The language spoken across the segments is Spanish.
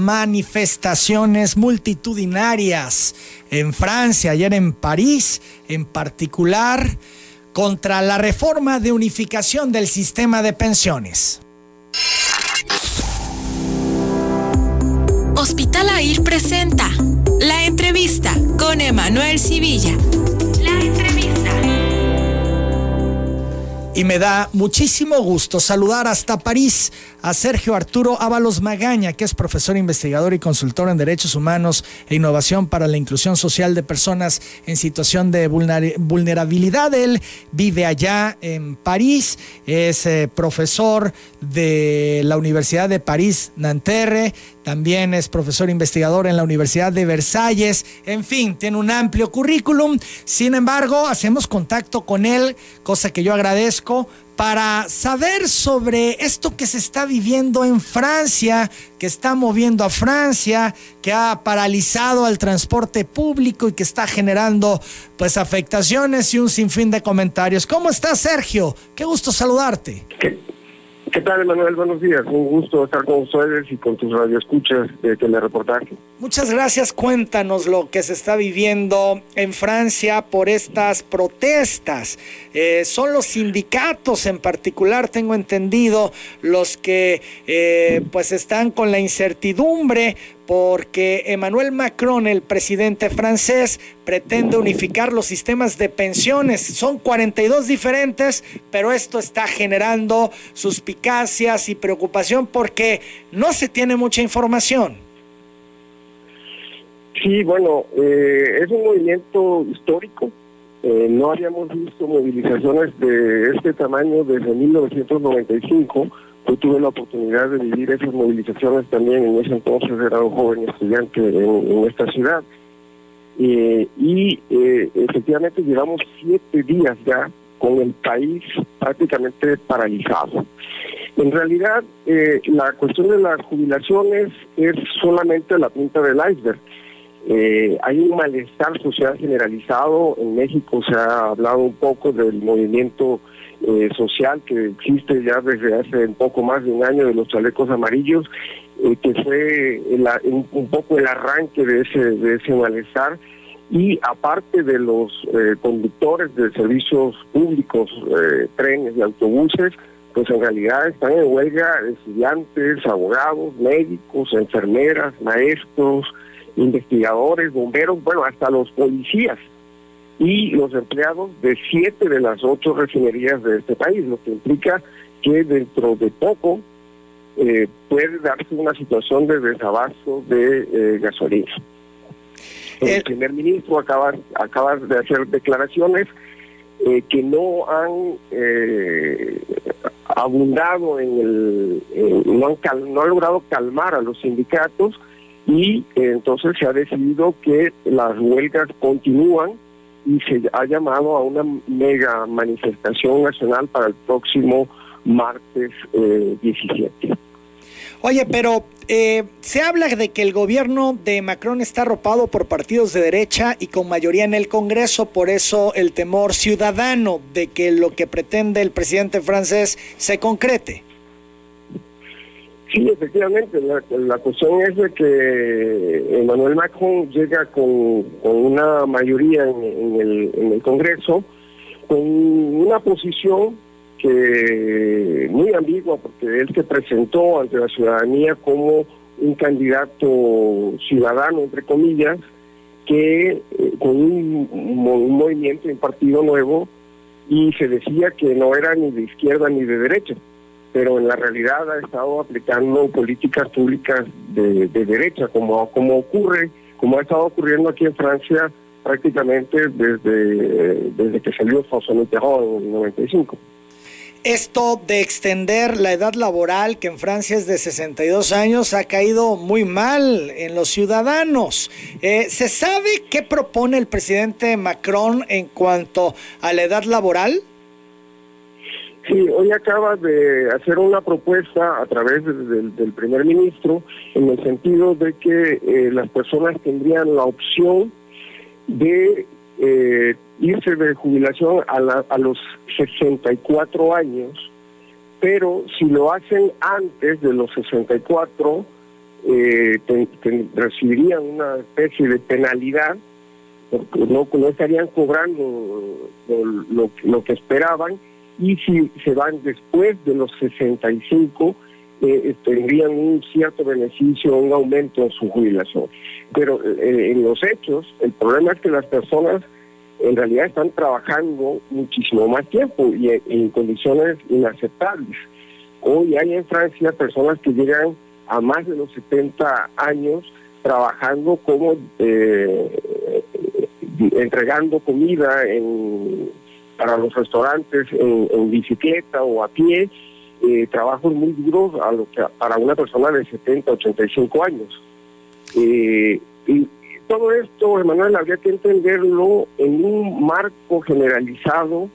manifestaciones multitudinarias en Francia, ayer en París, en particular, contra la reforma de unificación del sistema de pensiones. Hospital AIR presenta La Entrevista con Emanuel Civilla. La Entrevista. Y me da muchísimo gusto saludar hasta París a Sergio Arturo Ábalos Magaña, que es profesor, investigador y consultor en Derechos Humanos e Innovación para la Inclusión Social de Personas en Situación de Vulnerabilidad. Él vive allá en París, es profesor de la Universidad de París-Nanterre, también es profesor investigador en la Universidad de Versalles, en fin, tiene un amplio currículum. Sin embargo, hacemos contacto con él, cosa que yo agradezco, para saber sobre esto que se está viviendo en Francia, que está moviendo a Francia, que ha paralizado al transporte público y que está generando pues afectaciones y un sinfín de comentarios. ¿Cómo estás, Sergio? Qué gusto saludarte. ¿Qué tal, Emanuel? Buenos días. Un gusto estar con ustedes y con tus radioescuchas de telereportaje. Muchas gracias. Cuéntanos lo que se está viviendo en Francia por estas protestas. Son los sindicatos en particular, tengo entendido, los que pues están con la incertidumbre porque Emmanuel Macron, el presidente francés, pretende unificar los sistemas de pensiones. Son 42 diferentes, pero esto está generando suspicacias y preocupación porque no se tiene mucha información. Sí, bueno, es un movimiento histórico. No habíamos visto movilizaciones de este tamaño desde 1995. Yo tuve la oportunidad de vivir esas movilizaciones también, en ese entonces era un joven estudiante en esta ciudad. Efectivamente llevamos 7 días ya con el país prácticamente paralizado. En realidad, la cuestión de las jubilaciones es solamente la punta del iceberg. Hay un malestar social generalizado. En México se ha hablado un poco del movimiento social que existe ya desde hace un poco más de un año, de los chalecos amarillos, que fue un poco el arranque de ese malestar. Y aparte de los conductores de servicios públicos, trenes y autobuses, pues en realidad están en huelga estudiantes, abogados, médicos, enfermeras, maestros, investigadores, bomberos, bueno, hasta los policías y los empleados de 7 de las 8 refinerías de este país, lo que implica que dentro de poco puede darse una situación de desabasto de gasolina. El primer ministro acaba de hacer declaraciones que no han abundado no han logrado calmar a los sindicatos, y entonces se ha decidido que las huelgas continúan y se ha llamado a una mega manifestación nacional para el próximo martes 17. Oye, pero se habla de que el gobierno de Macron está arropado por partidos de derecha y con mayoría en el Congreso, por eso el temor ciudadano de que lo que pretende el presidente francés se concrete. Sí, efectivamente, la cuestión es de que Emmanuel Macron llega con una mayoría en el Congreso, con una posición que muy ambigua, porque él se presentó ante la ciudadanía como un candidato ciudadano, entre comillas, que con un movimiento, un partido nuevo, y se decía que no era ni de izquierda ni de derecha, pero en la realidad ha estado aplicando políticas públicas de derecha, como ha estado ocurriendo aquí en Francia prácticamente desde que salió François Mitterrand en el 95. Esto de extender la edad laboral, que en Francia es de 62 años, ha caído muy mal en los ciudadanos. ¿Se sabe qué propone el presidente Macron en cuanto a la edad laboral? Sí, hoy acaba de hacer una propuesta a través del primer ministro, en el sentido de que las personas tendrían la opción de irse de jubilación a los 64 años, pero si lo hacen antes de los 64, recibirían una especie de penalidad, porque no estarían cobrando lo que esperaban, y si se van después de los 65, tendrían un cierto beneficio, un aumento en su jubilación. Pero en los hechos, el problema es que las personas en realidad están trabajando muchísimo más tiempo y en condiciones inaceptables. Hoy hay en Francia personas que llegan a más de los 70 años trabajando como entregando comida para los restaurantes en bicicleta o a pie, trabajos muy duros para una persona de 70, 85 años. Y todo esto, Emanuel, habría que entenderlo en un marco generalizado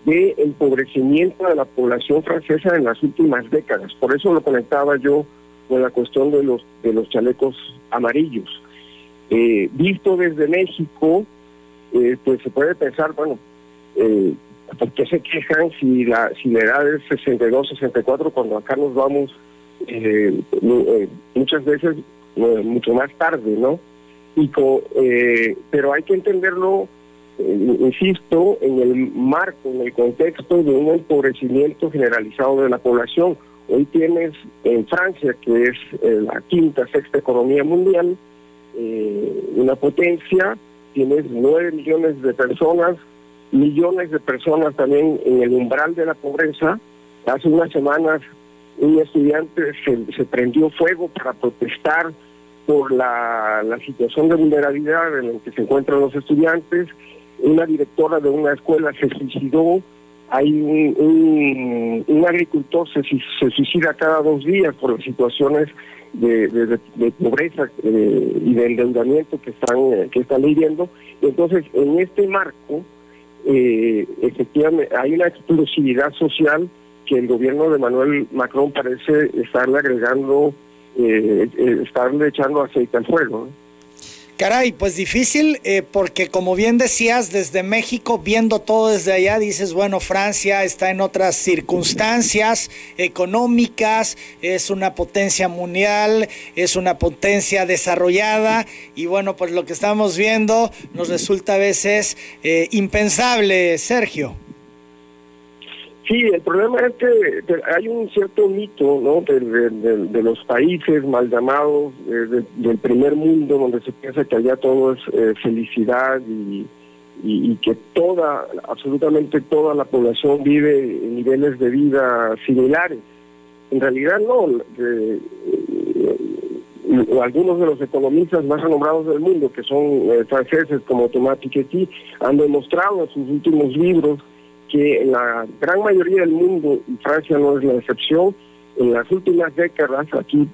de empobrecimiento de la población francesa en las últimas décadas. Por eso lo conectaba yo con la cuestión de los chalecos amarillos. Visto desde México, pues se puede pensar, bueno, ¿por qué se quejan si la edad es 62, 64, cuando acá nos vamos muchas veces mucho más tarde, ¿no? Pero hay que entenderlo, insisto, en el marco, en el contexto de un empobrecimiento generalizado de la población. Hoy tienes en Francia, que es la quinta, sexta economía mundial, una potencia, tienes 9 millones de personas, millones de personas también en el umbral de la pobreza. Hace unas semanas un estudiante se prendió fuego para protestar por la situación de vulnerabilidad en la que se encuentran los estudiantes. Una directora de una escuela se suicidó. Hay un agricultor se suicida cada 2 días por las situaciones de pobreza y de endeudamiento que están viviendo. Entonces, en este marco, efectivamente, hay una explosividad social que el gobierno de Emmanuel Macron parece estarle agregando, estarle echando aceite al fuego, ¿no? Caray, pues difícil, porque como bien decías, desde México, viendo todo desde allá, dices, bueno, Francia está en otras circunstancias económicas, es una potencia mundial, es una potencia desarrollada, y bueno, pues lo que estamos viendo nos resulta a veces impensable, Sergio. Sí, el problema es que hay un cierto mito, ¿no?, de los países mal llamados del primer mundo, donde se piensa que allá todo es felicidad y que absolutamente toda la población vive en niveles de vida similares. En realidad no. Algunos de los economistas más renombrados del mundo, que son franceses como Thomas Piketty, han demostrado en sus últimos libros que en la gran mayoría del mundo, y Francia no es la excepción, en las últimas décadas, aquí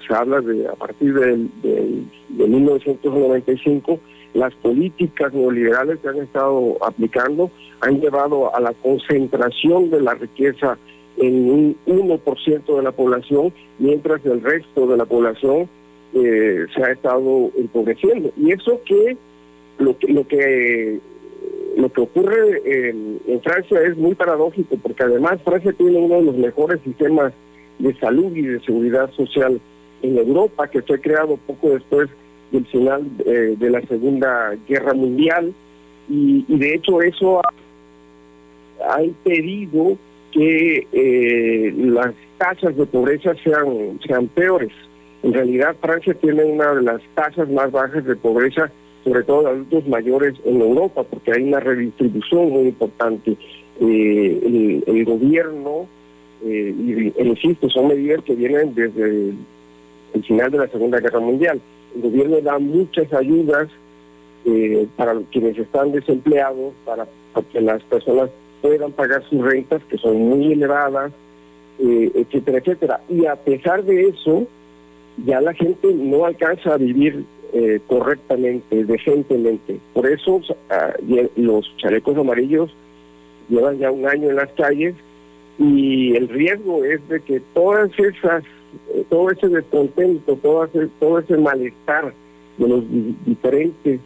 se habla a partir de 1995, las políticas neoliberales que han estado aplicando han llevado a la concentración de la riqueza en un 1% de la población, mientras el resto de la población se ha estado empobreciendo. Y eso lo que ocurre en Francia es muy paradójico, porque además Francia tiene uno de los mejores sistemas de salud y de seguridad social en Europa, que fue creado poco después del final de la Segunda Guerra Mundial, y de hecho eso ha impedido que las tasas de pobreza sean peores. En realidad Francia tiene una de las tasas más bajas de pobreza, sobre todo de adultos mayores en Europa, porque hay una redistribución muy importante. El gobierno, insisto, son medidas que vienen desde el final de la Segunda Guerra Mundial. El gobierno da muchas ayudas para quienes están desempleados, para que las personas puedan pagar sus rentas, que son muy elevadas, etcétera, etcétera. Y a pesar de eso, ya la gente no alcanza a vivir correctamente, decentemente. Por eso los chalecos amarillos llevan ya 1 año en las calles, y el riesgo es de que todo ese descontento, todo ese malestar de los diferentes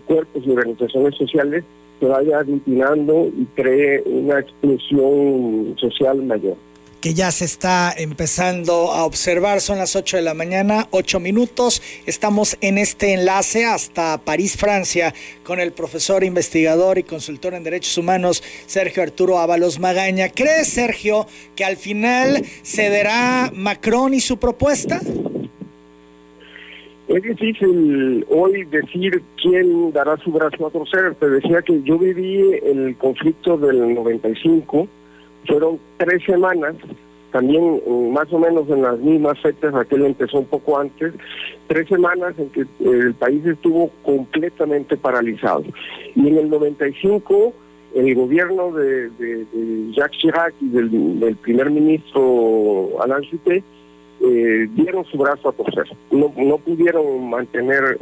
cuerpos y organizaciones sociales se vaya aglutinando y cree una explosión social mayor. que ya se está empezando a observar. Son las 8 de la mañana, 8 minutos. Estamos en este enlace hasta París, Francia, con el profesor, investigador y consultor en derechos humanos, Sergio Arturo Ábalos Magaña. ¿Crees, Sergio, que al final cederá Macron y su propuesta? Es difícil hoy decir quién dará su brazo a torcer. Te decía que yo viví el conflicto del 95, fueron 3 semanas, también más o menos en las mismas fechas, aquel empezó un poco antes, 3 semanas en que el país estuvo completamente paralizado. Y en el 95, el gobierno de Jacques Chirac y del primer ministro Alain Juppé dieron su brazo a torcer. No pudieron mantener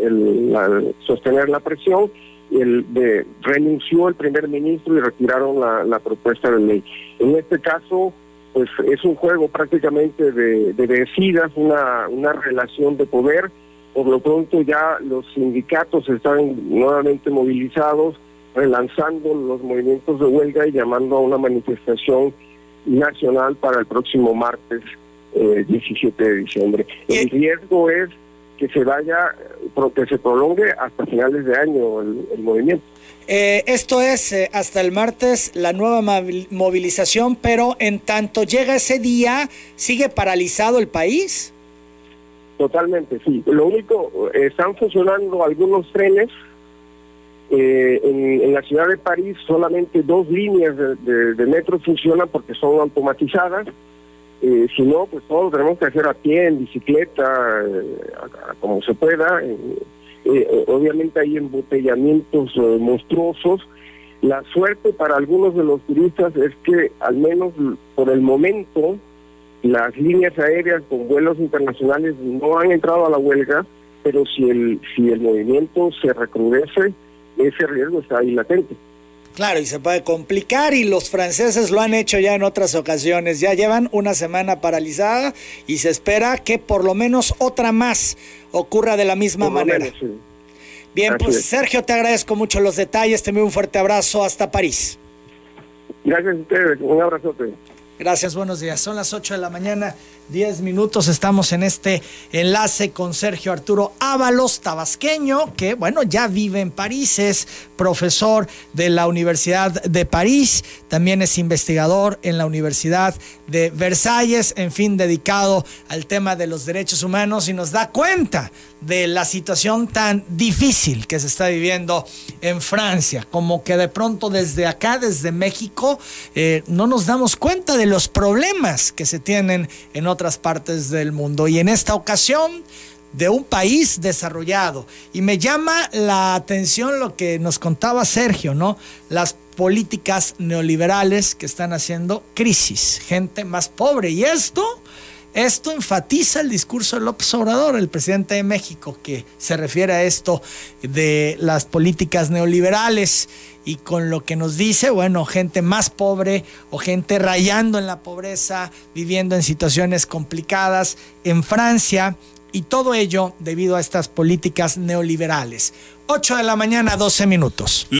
sostener la presión. Renunció el primer ministro y retiraron la propuesta de ley. En este caso, pues es un juego prácticamente de vencidas, una relación de poder. Por lo pronto ya los sindicatos están nuevamente movilizados, relanzando los movimientos de huelga y llamando a una manifestación nacional para el próximo martes 17 de diciembre. El riesgo es que se prolongue hasta finales de año el movimiento. Esto es hasta el martes la nueva movilización, pero en tanto llega ese día, ¿sigue paralizado el país? Totalmente, sí. Lo único, están funcionando algunos trenes. En la ciudad de París solamente 2 líneas de metro funcionan porque son automatizadas. Si no, pues todo lo tenemos que hacer a pie, en bicicleta, como se pueda. Obviamente hay embotellamientos monstruosos. La suerte para algunos de los turistas es que, al menos por el momento, las líneas aéreas con vuelos internacionales no han entrado a la huelga, pero si el movimiento se recrudece, ese riesgo está ahí latente. Claro, y se puede complicar, y los franceses lo han hecho ya en otras ocasiones. Ya llevan una semana paralizada y se espera que por lo menos otra más ocurra de la misma manera. Menos, sí. Bien, así pues es. Sergio, te agradezco mucho los detalles, te envío un fuerte abrazo hasta París. Gracias a ustedes, un abrazote. Gracias, buenos días. Son las 8 de la mañana, 10 minutos. Estamos en este enlace con Sergio Arturo Ábalos, tabasqueño, que, bueno, ya vive en París, es profesor de la Universidad de París, también es investigador en la Universidad de Versalles, en fin, dedicado al tema de los derechos humanos, y nos da cuenta de la situación tan difícil que se está viviendo en Francia, como que de pronto desde acá, desde México, no nos damos cuenta de los problemas que se tienen en otras partes del mundo, y en esta ocasión de un país desarrollado. Y me llama la atención lo que nos contaba Sergio, ¿no? Las políticas neoliberales que están haciendo crisis, gente más pobre, y esto enfatiza el discurso de López Obrador, el presidente de México, que se refiere a esto de las políticas neoliberales, y con lo que nos dice, bueno, gente más pobre o gente rayando en la pobreza, viviendo en situaciones complicadas en Francia, y todo ello debido a estas políticas neoliberales. 8 de la mañana, 12 minutos.